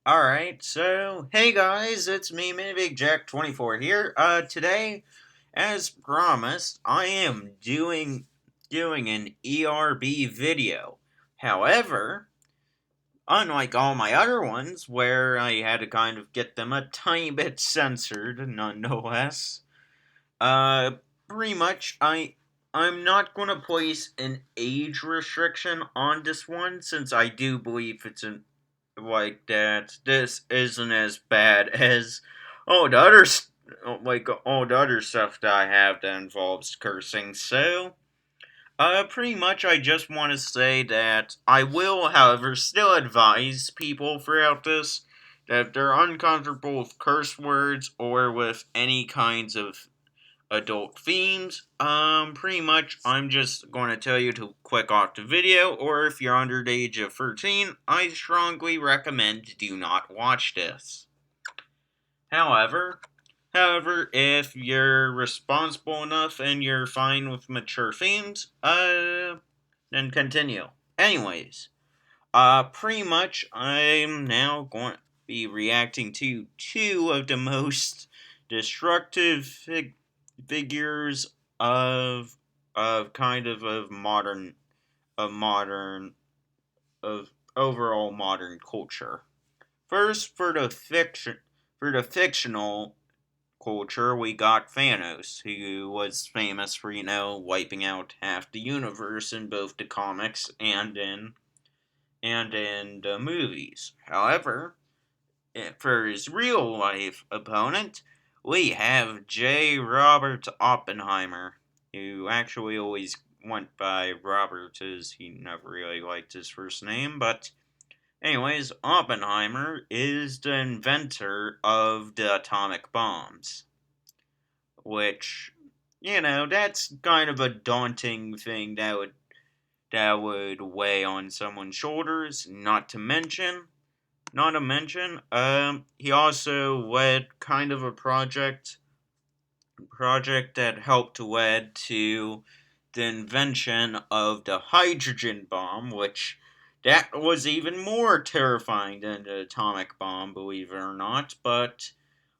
Alright, so, hey guys, it's me, MiniBigJack24 here. Today, as promised, I am doing an ERB video. However, unlike all my other ones, where I had to kind of get them a tiny bit censored, nonetheless, uh, pretty much, I'm not going to place an age restriction on this one, since I do believe it's an like that this isn't as bad as all the other all the other stuff that I have that involves cursing. So, pretty much I just want to say that I will, however, still advise people throughout this that if they're uncomfortable with curse words or with any kinds of adult themes, pretty much I'm just going to tell you to click off the video, or if you're under the age of 13, I strongly recommend do not watch this. However, if you're responsible enough and you're fine with mature themes, then continue. Anyways, pretty much I'm now going to be reacting to two of the most destructive figures of modern of overall modern culture. First, for the fictional culture, we got Thanos, who was famous for wiping out half the universe in both the comics and in the movies. However, for his real life opponent, we have J. Robert Oppenheimer, who actually always went by Robert, as he never really liked his first name. But, anyways, Oppenheimer is the inventor of the atomic bombs, which, that's kind of a daunting thing that would weigh on someone's shoulders. Not to mention, he also led kind of a project that helped lead to the invention of the hydrogen bomb, which that was even more terrifying than the atomic bomb, believe it or not. But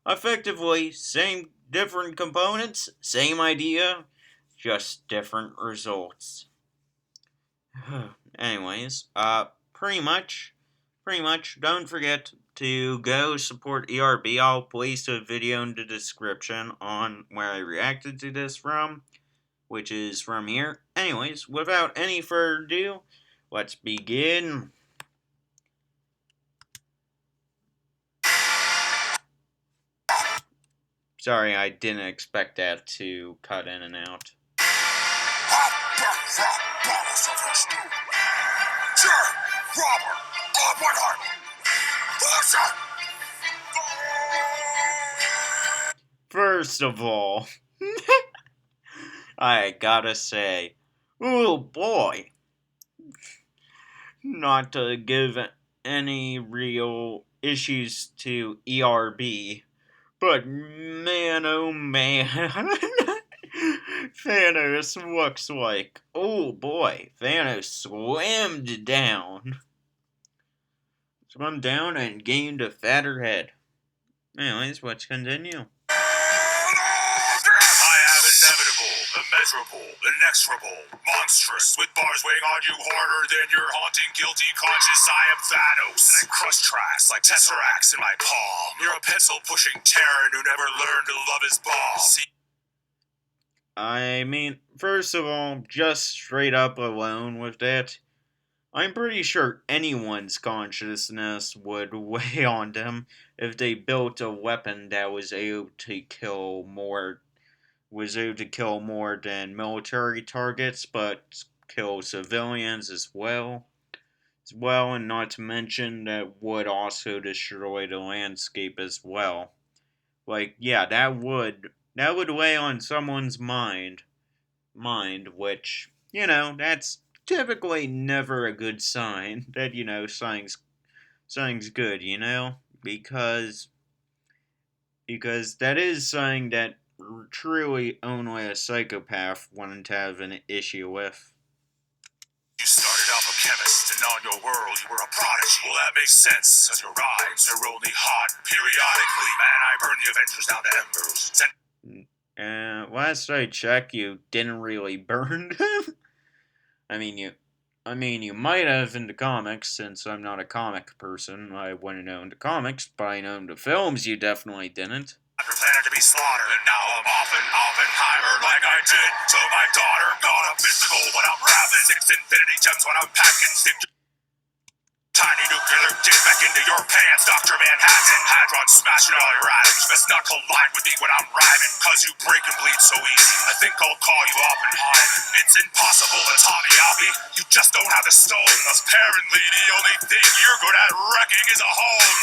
effectively, same different components, same idea, just different results. Anyways, pretty much, don't forget to go support ERB. I'll place a video in the description on where I reacted to this from, which is from here. Anyways, without any further ado, let's begin. Sorry, I didn't expect that to cut in and out. First of all, I gotta say, oh boy, not to give any real issues to ERB, but man, oh man, Thanos looks like, oh boy, Thanos slimmed down. Slimmed down and gained a fatter head. Anyways, let's continue. Immeasurable, inexorable, monstrous, with bars weighing on you harder than your haunting, guilty conscience. I am Thanos, and I crush trash like tesseracts in my palm. You're a pencil-pushing Terran who never learned to love his ball. I mean, first of all, just straight up alone with that, I'm pretty sure anyone's consciousness would weigh on them if they built a weapon that was able to kill more than military targets, but kill civilians as well. And not to mention that would also destroy the landscape as well. Like, yeah, that would weigh on someone's mind, which, that's typically never a good sign that, something's good, because that is something that truly only a psychopath wouldn't have an issue with. You started off a chemist, and and on your world you were a prodigy. Well, that makes sense, cause your rhymes are only hot periodically. Man, I burned the Avengers down to embers. Last I checked, you didn't really burn them. I mean, you might have in the comics, since I'm not a comic person. I wouldn't own the comics, but I know the films you definitely didn't. After planning to be slaughtered, and now I'm off in Oppenheimer like I did to my daughter. Got a physical when I'm rapping, 6 infinity gems when I'm packing, stick tiny nuclear dick back into your pants, Dr. Manhattan. Hadron smashing all your atoms, best not collide with me when I'm rhyming, cause you break and bleed so easy. I think I'll call you Oppenheimer. It's impossible to Tommy Albie, you just don't have the stone. Apparently the only thing you're good at wrecking is a home.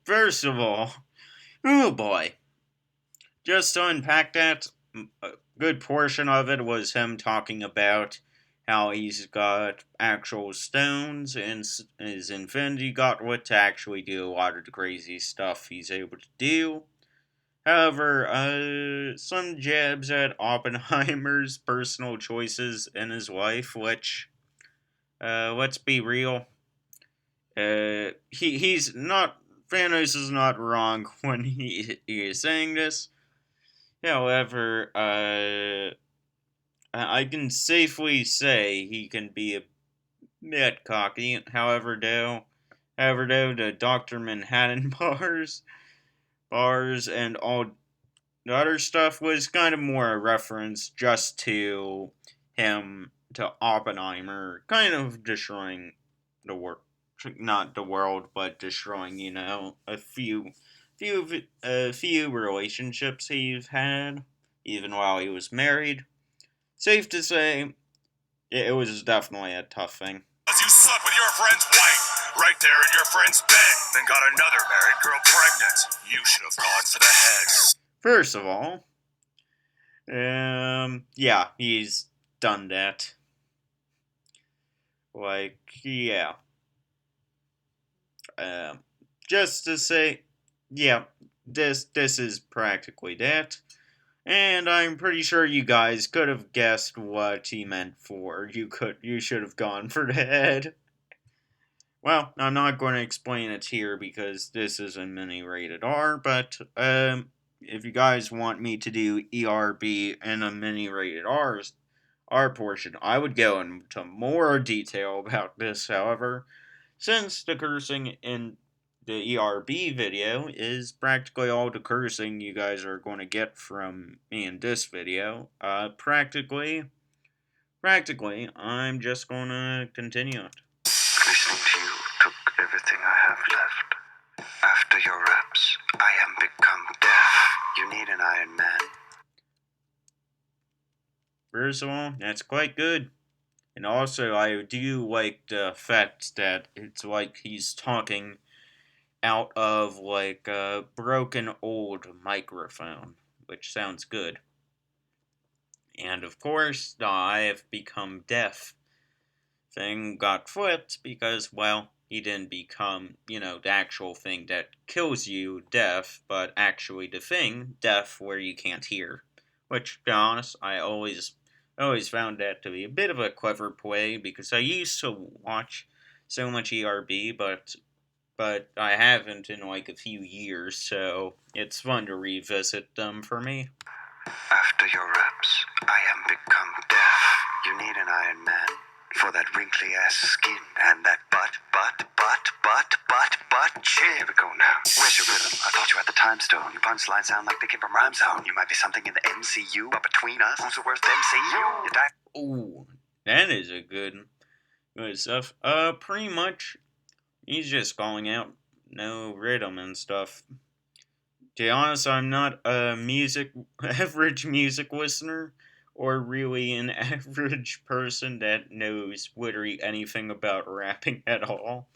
First of all, oh boy. Just to unpack that, a good portion of it was him talking about how he's got actual stones and his Infinity Gauntlet to actually do a lot of the crazy stuff he's able to do. However, some jabs at Oppenheimer's personal choices and his wife, which, let's be real, he's not, Thanos is not wrong when he is saying this. However, I can safely say he can be a bit cocky. However, the Dr. Manhattan bars and all the other stuff was kind of more a reference just to him, to Oppenheimer, kind of destroying the world. Not the world, but destroying, a few relationships he's had, even while he was married. Safe to say, it was definitely a tough thing. You slept with your friend's wife, right there in your friend's bed, then got another married girl pregnant. You should have gone for the head. First of all, yeah, he's done that. Like, yeah. Just to say, yeah, this is practically that. And I'm pretty sure you guys could have guessed what he meant for. You should have gone for the head. Well, I'm not going to explain it here because this is a mini rated R, but if you guys want me to do ERB in a mini rated R portion, I would go into more detail about this. However, since the cursing in the ERB video is practically all the cursing you guys are going to get from me in this video, practically, I'm just going to continue it. Listening to you took everything I have left. After your raps, I am become deaf. You need an Iron Man. First of all, that's quite good. And also, I do like the fact that it's like he's talking out of like a broken old microphone, which sounds good. And of course, the I have become deaf thing got flipped because, well, he didn't become, the actual thing that kills you deaf, but actually the thing deaf where you can't hear. Which, to be honest, I always found that to be a bit of a clever play because I used to watch so much ERB, but I haven't in like a few years, so it's fun to revisit them for me. After your raps, I am become deaf. You need an Iron Man for that wrinkly ass skin and that butt. Here we go now. Where's your rhythm? I thought you had the time stone. Your punchlines sound like they came from Rhyme Zone. You might be something in the MCU, but between us, who's the worst MCU? Ooh, that is a good stuff. Pretty much, he's just calling out no rhythm and stuff. To be honest, I'm not a average music listener, or really an average person that knows literally anything about rapping at all.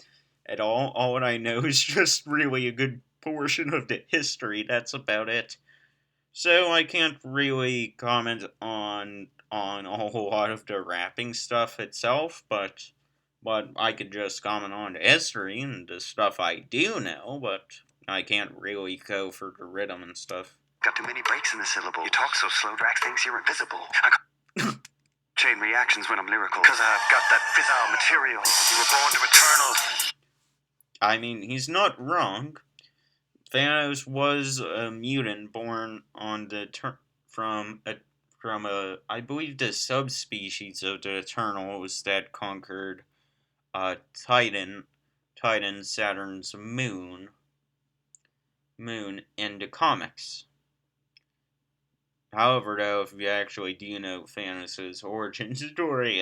All I know is just really a good portion of the history. That's about it. So I can't really comment on a whole lot of the rapping stuff itself, but I could just comment on the history and the stuff I do know, but I can't really go for the rhythm and stuff. Got too many breaks in the syllable. You talk so slow, Drax thinks you're invisible. chain reactions when I'm lyrical. Cause I've got that fissile material. You were born to eternal. I mean, he's not wrong. Thanos was a mutant born on the from a I believe the subspecies of the Eternals that conquered Titan, Saturn's moon in the comics. However, though, if you actually do know Thanos' origin story,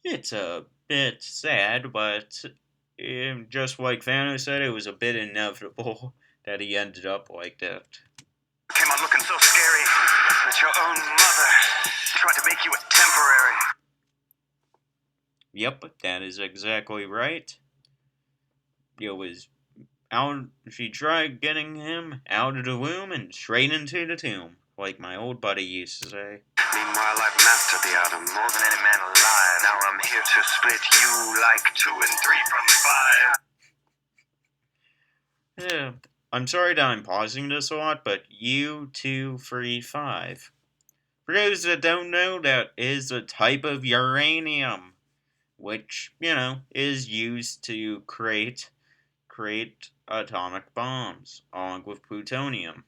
it's a bit sad, but just like Thanos said, it was a bit inevitable that he ended up like that. Came on looking so scary that your own mother tried to make you a temporary. Yep, that is exactly right. It was out. She tried getting him out of the womb and straight into the tomb, like my old buddy used to say. Meanwhile, I've mastered the atom more than any man alive. Now I'm here to split you like 2 and 3 from 5. Yeah, I'm sorry that I'm pausing this a lot, but U-235. For those that don't know, that is a type of uranium, which, is used to create atomic bombs, along with plutonium.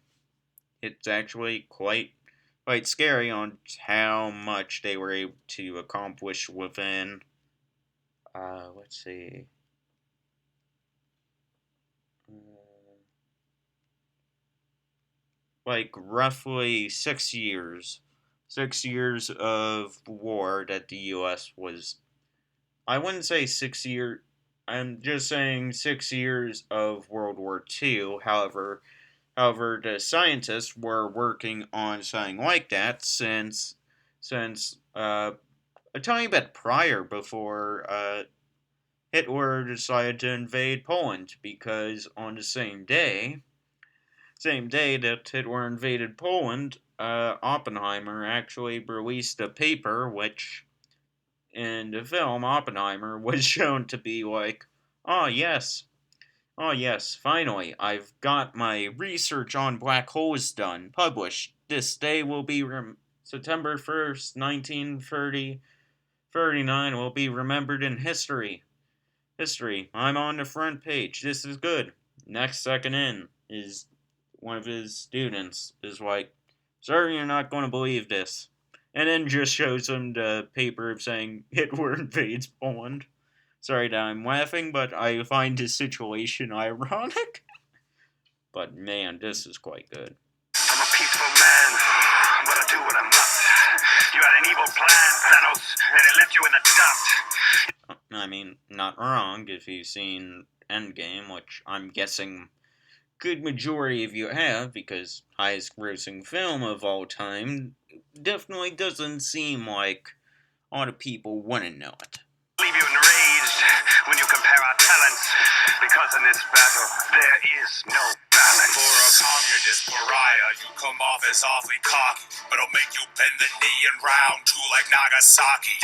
It's actually quite scary on how much they were able to accomplish within, let's see, like roughly 6 years. 6 years of war that the U.S. was. I wouldn't say 6 years. I'm just saying 6 years of World War II. However, the scientists were working on something like that since a tiny bit prior, before Hitler decided to invade Poland, because on the same day that Hitler invaded Poland, Oppenheimer actually released a paper which, in the film, Oppenheimer was shown to be like, oh yes, oh yes, finally, I've got my research on black holes done, published. This day will be September 1st, 1939 will be remembered in history. I'm on the front page. This is good. Next second in is one of his students is like, sir, you're not going to believe this. And then just shows him the paper of saying Hitler invades Poland. Sorry that I'm laughing, but I find this situation ironic. But man, this is quite good. I'm a peaceful man, but I do what I must. You had an evil plan, Thanos, and it left you in the dust. I mean, not wrong if you've seen Endgame, which I'm guessing good majority of you have, because highest grossing film of all time, definitely doesn't seem like a lot of people wouldn't know it. Leave you enraged when you compare our talents, because in this battle there is no balance. For a communist pariah, you come off as awfully cocky, but I'll make you bend the knee in round two like Nagasaki.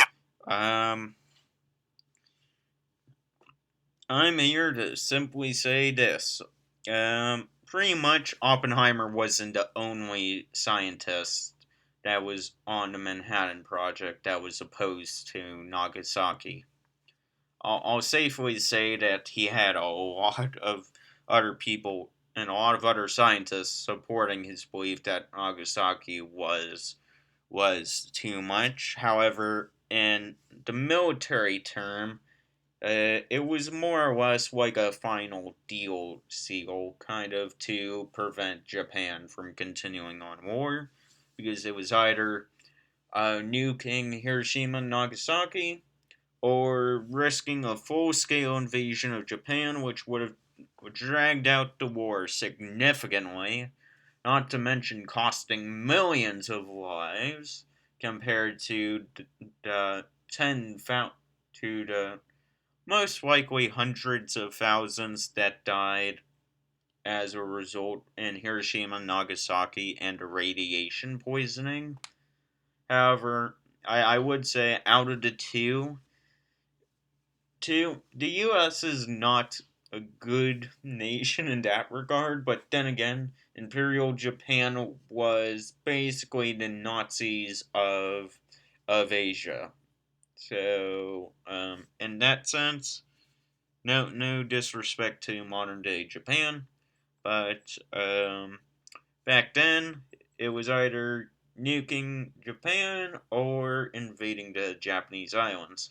I'm here to simply say this. Pretty much Oppenheimer wasn't the only scientist that was on the Manhattan Project that was opposed to Nagasaki. I'll safely say that he had a lot of other people and a lot of other scientists supporting his belief that Nagasaki was too much. However, in the military term, it was more or less like a final deal seal, kind of, to prevent Japan from continuing on war, because it was either nuking Hiroshima and Nagasaki, or risking a full-scale invasion of Japan, which would have dragged out the war significantly, not to mention costing millions of lives, compared to the to the most likely hundreds of thousands that died as a result in Hiroshima and Nagasaki and radiation poisoning. However, I would say out of the the U.S. is not a good nation in that regard, but then again, Imperial Japan was basically the Nazis of of Asia. So, in that sense, no disrespect to modern day Japan, but back then it was either nuking Japan or invading the Japanese islands.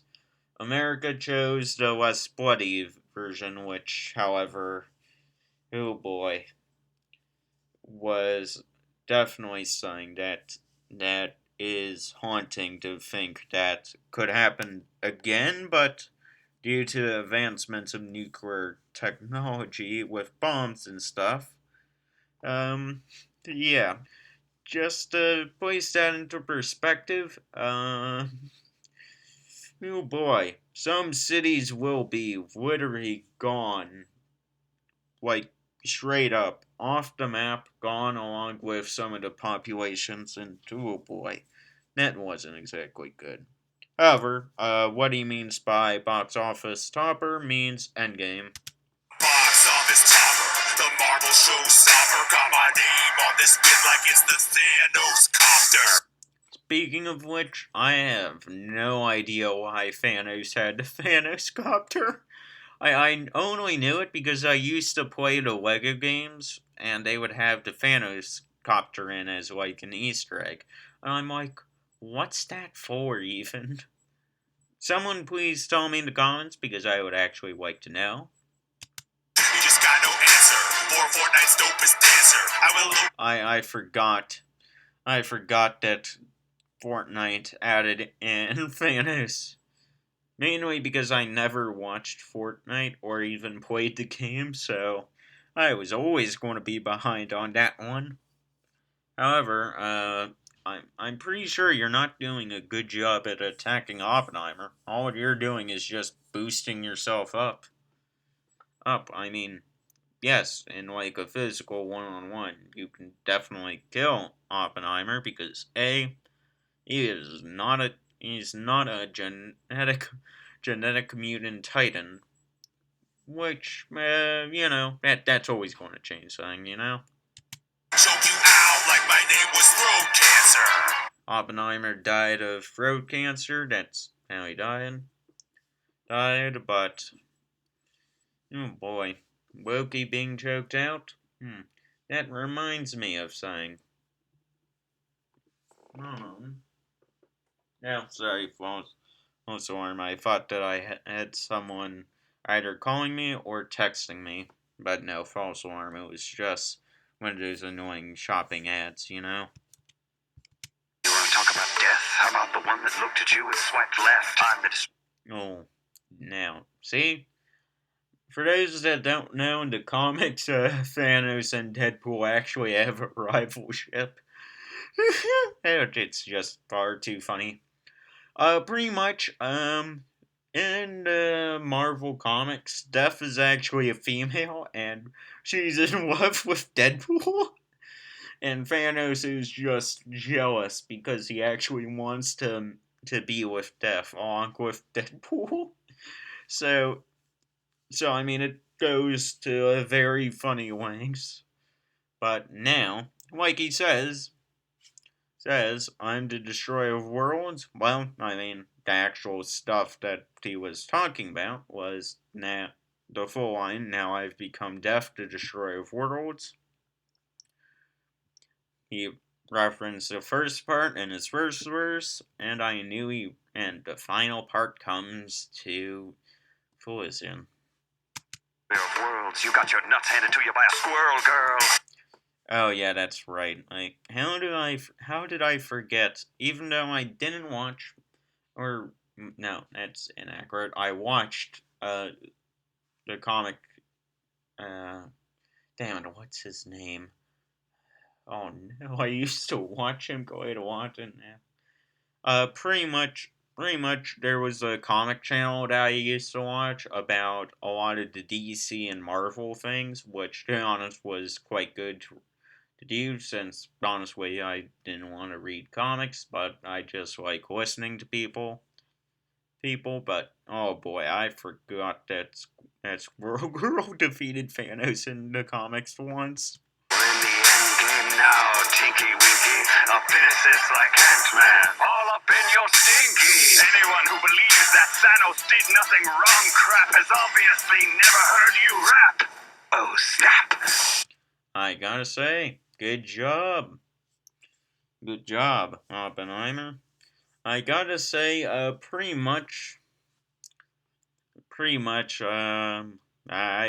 America chose the less bloody version, which, however, oh boy, was definitely something that is haunting to think that could happen again, but due to advancements of nuclear technology with bombs and stuff, um, yeah. Just to place that into perspective, oh boy, some cities will be literally gone, like straight up off the map, gone along with some of the populations, and oh boy, that wasn't exactly good. However, what he means by box office topper means Endgame. Box office topper, the Marvel showstopper. Got my name on this bid like it's the Thanos copter. Speaking of which, I have no idea why Thanos had the Thanos copter. I only knew it because I used to play the Lego games, and they would have the Thanos copter in as like an Easter egg. And I'm like, what's that for even? Someone please tell me in the comments because I would actually like to know. You just got no answer for Fortnite's dopest dancer. I will. I forgot. I forgot that Fortnite added in Thanos. Mainly because I never watched Fortnite or even played the game, so I was always going to be behind on that one. However, I'm pretty sure you're not doing a good job at attacking Oppenheimer. All you're doing is just boosting yourself up. I mean, yes, in like a physical one-on-one, you can definitely kill Oppenheimer because he is not a he's not a genetic mutant titan, which that's always going to change something, you know. Choke you out like my name was throat cancer. Oppenheimer died of throat cancer. That's how he died, but oh boy, Loki being choked out. That reminds me of something. Yeah, sorry, false alarm. I thought that I had someone either calling me or texting me, but no, false alarm. It was just one of those annoying shopping ads, you know? You want to talk about death? How about the one that looked at you and swiped left? I'm the Oh, now, see? For those that don't know, in the comics, Thanos and Deadpool actually have a rivalship. It's just far too funny. Pretty much, in the Marvel comics, Death is actually a female, and she's in love with Deadpool. And Thanos is just jealous because he actually wants to be with Death along with Deadpool. So I mean, it goes to a very funny lengths. But now, like he says, I'm the destroyer of worlds. Well, I mean, the actual stuff that he was talking about was now the full line. Now I've become Death, the destroyer of worlds. He referenced the first part in his first verse, and I knew he. And the final part comes to fruition. of worlds. You got your nuts handed to you by a squirrel, girl. Oh yeah, that's right. Like, how did I forget? Even though I didn't watch, or no, that's inaccurate. I watched the comic. Uh, damn it, what's his name? Oh no, I used to watch him go to watch it now. Pretty much, there was a comic channel that I used to watch about a lot of the DC and Marvel things, which, to be honest, was quite good to do since, honestly, I didn't want to read comics, but I just like listening to people. But oh boy, I forgot that Squirrel Girl defeated Thanos in the comics once. We're in the end game now, Tinky Winky. A physicist like Ant-Man. All up in your Anyone who believes that Thanos did nothing wrong crap has obviously never heard you rap. Oh, snap. I gotta say, good job. Good job, Oppenheimer. I gotta say, I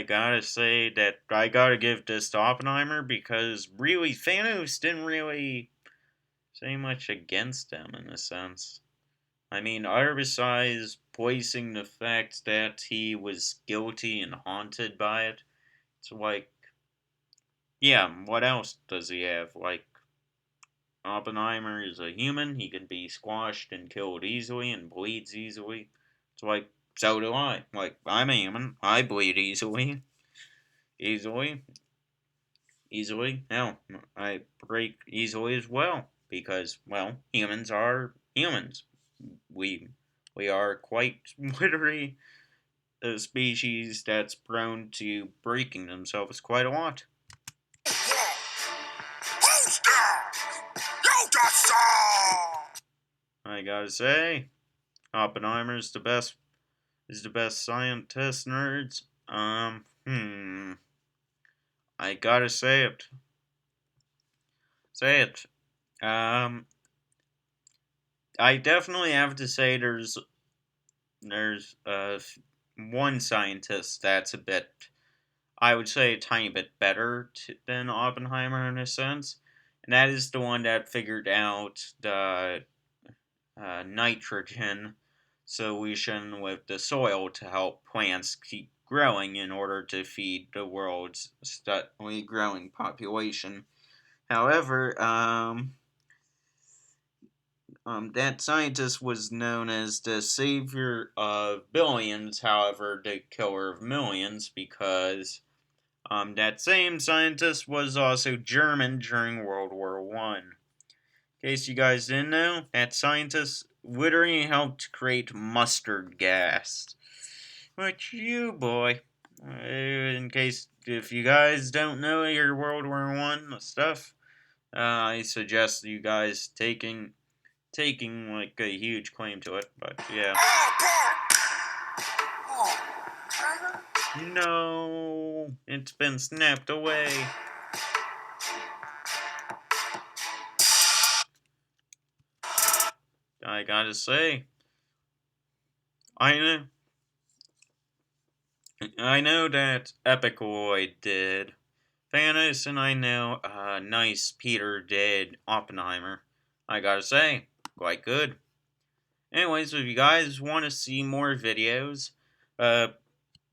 gotta say that I gotta give this to Oppenheimer because really, Thanos didn't really say much against him in a sense. I mean, other besides placing the fact that he was guilty and haunted by it, it's like, yeah, what else does he have? Like, Oppenheimer is a human, he can be squashed and killed easily and bleeds easily. It's like, so do I. Like, I'm a human, I bleed easily. Easily. Easily. Hell, I break easily as well. Because, well, humans are humans. We we are quite literally a species that's prone to breaking themselves quite a lot. Who's there? You just saw! I gotta say, Oppenheimer's the best scientist nerds. I gotta say it. Say it. Um, I definitely have to say there's one scientist that's a bit, I would say, a tiny bit better than Oppenheimer in a sense, and that is the one that figured out the nitrogen solution with the soil to help plants keep growing in order to feed the world's steadily growing population. However, that scientist was known as the savior of billions, however, the killer of millions, because that same scientist was also German during World War One. In case you guys didn't know, that scientist literally helped create mustard gas. Which you boy, in case if you guys don't know your World War One stuff, I suggest you guys taking like a huge claim to it. But yeah, no, it's been snapped away. I gotta say, I know. I know that Epicoid did Thanos, and I know Nice Peter did Oppenheimer. I gotta say, quite good. Anyways, if you guys want to see more videos, uh,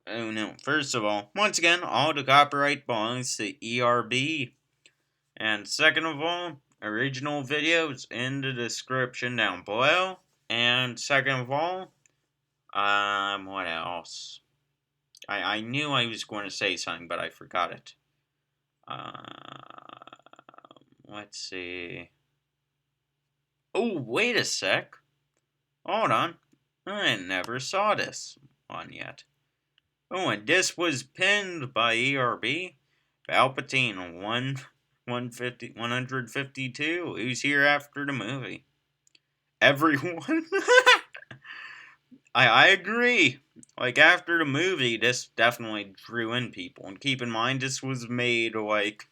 oh no, first of all, once again, all the copyright belongs to ERB. And second of all, original videos in the description down below. And second of all, what else? I knew I was going to say something, but I forgot it. Let's see. Oh, wait a sec. Hold on. I never saw this one yet. Oh, and this was pinned by ERB. Palpatine 152. Who's here after the movie? Everyone? I agree. Like, after the movie, this definitely drew in people. And keep in mind, this was made, like,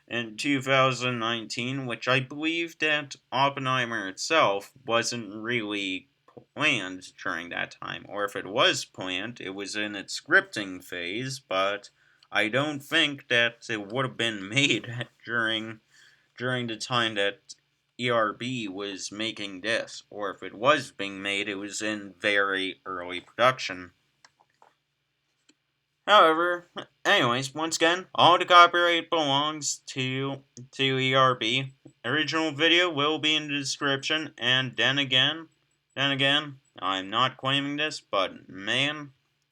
in 2019, which I believe that Oppenheimer itself wasn't really planned during that time. Or if it was planned, it was in its scripting phase, but I don't think that it would have been made during the time that ERB was making this. Or if it was being made, it was in very early production. However, anyways, once again, all the copyright belongs to ERB. Original video will be in the description, and then again, I'm not claiming this, but man,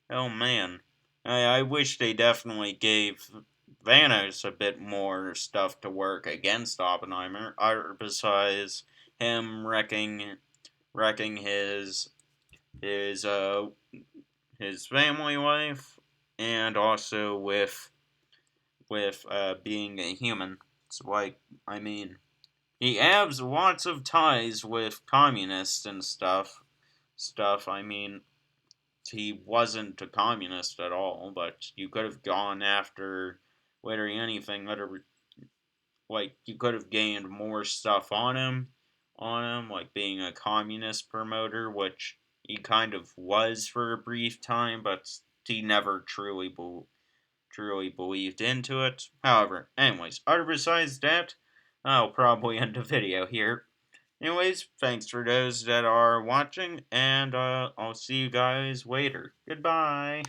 oh man, I wish they definitely gave Thanos a bit more stuff to work against Oppenheimer, besides him wrecking his his family life, and also with being a human. It's like, I mean, he has lots of ties with communists and stuff, stuff, I mean, he wasn't a communist at all, but you could have gone after literally anything that like you could have gained more stuff on him, like being a communist promoter, which he kind of was for a brief time, but he never truly believed into it. However, anyways, other besides that, I'll probably end the video here. Anyways, thanks for those that are watching, and I'll see you guys later. Goodbye.